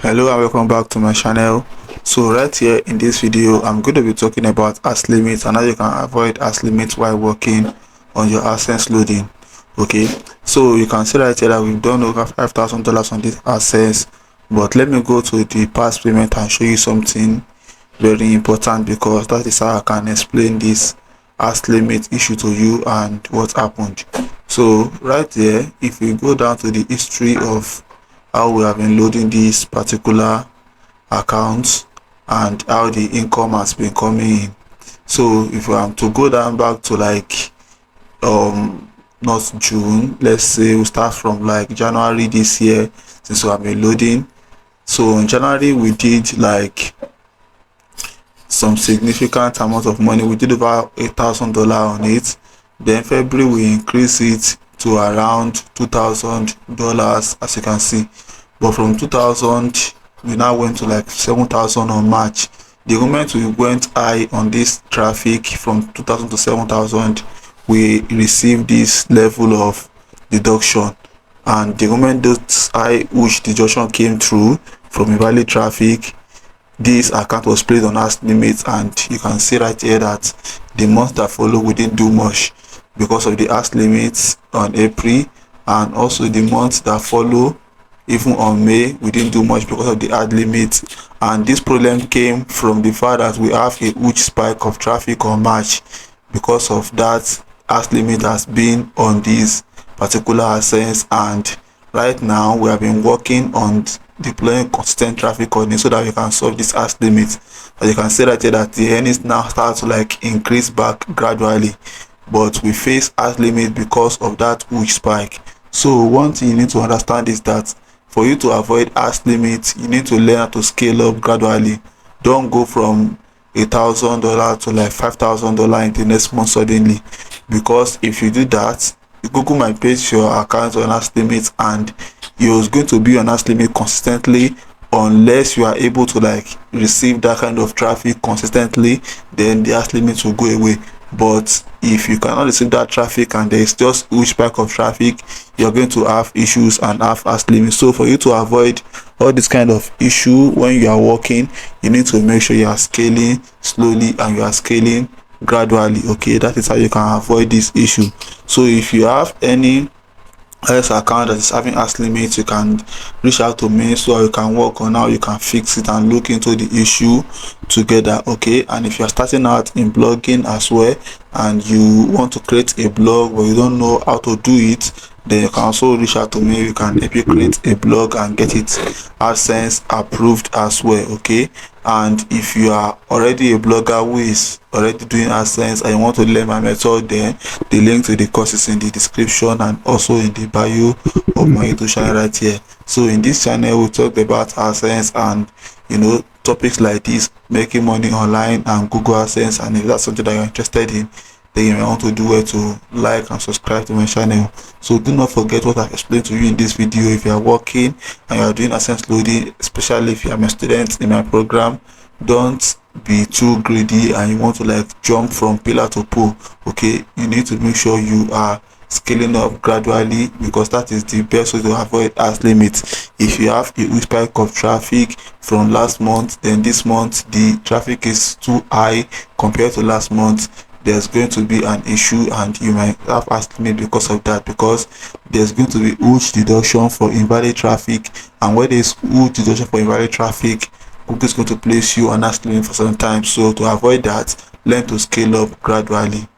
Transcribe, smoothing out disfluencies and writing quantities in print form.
Hello and welcome back to my channel. So right here in this video I'm going to be talking about ASK limits and how you can avoid ASK limits while working on your AdSense loading. Okay, so you can see right here that we've done over $5,000 on this AdSense, but let me go to the past payment and show you something very important, because that is how I can explain this ASK limit issue to you and what happened. So right there, if we go down to the history of how we have been loading these particular accounts and how the income has been coming in. So if I'm to go down back to like not June, let's say we start from like January this year, since we have been loading. So in January we did like some significant amount of money. We did over $8,000 on it. Then February we increased it to around $2,000, as you can see. But from 2000 we now went to like 7,000 on March. The moment we went high on this traffic from 2,000 to 7,000, we received this level of deduction. And the moment this high which deduction came through from invalid traffic, this account was placed on ASK limits, and you can see right here that the month that followed we didn't do much because of the ASK limits on April, and also the months that follow, even on May, we didn't do much because of the ad limit. And this problem came from the fact that we have a huge spike of traffic on March because of that ASK limit has been on this particular AdSense. And right now we have been working on deploying consistent traffic on it so that we can solve this ASK limit. As you can see right here that the earnings now start to like increase back gradually, but we face ASK limit because of that huge spike. So one thing you need to understand is that for you to avoid ASK limits, you need to learn how to scale up gradually. Don't go from $1,000 to like $5,000 in the next month suddenly, because if you do that, Google might place your account on ASK limits, and you're going to be on ASK limit consistently unless you are able to like receive that kind of traffic consistently. Then the ASK limit will go away. But if you cannot receive that traffic and there is just huge spike of traffic, you're going to have issues and have ASK limits. So for you to avoid all this kind of issue when you are working, you need to make sure you are scaling slowly and you are scaling gradually. Okay, that is how you can avoid this issue. So if you have any else account that is having ASK limits, you can reach out to me so you can work on how you can fix it and look into the issue together. Okay, and if you're starting out in blogging as well and you want to create a blog but you don't know how to do it, then you can also reach out to me. We can help you create a blog and get it AdSense approved as well. Okay, and if you are already a blogger who is already doing AdSense and you want to learn my method, then the link to the course is in the description and also in the bio of my YouTube channel right here. So in this channel we talk about AdSense and topics like this, making money online and Google AdSense. And if that's something that you're interested in, then you may want to do well to like and subscribe to my channel. So do not forget what I've explained to you in this video. If you are working and you are doing AdSense loading, especially if you are a student in my program, don't be too greedy and you want to like jump from pillar to pole. Okay, you need to make sure you are scaling up gradually, because that is the best way to avoid ASK limits. If you have a huge spike of traffic from last month, then this month the traffic is too high compared to last month, there's going to be an issue and you might have ASK limit because of that, because there's going to be huge deduction for invalid traffic, and when there's huge deduction for invalid traffic, Google is going to place you on ASK limit for some time. So to avoid that, learn to scale up gradually.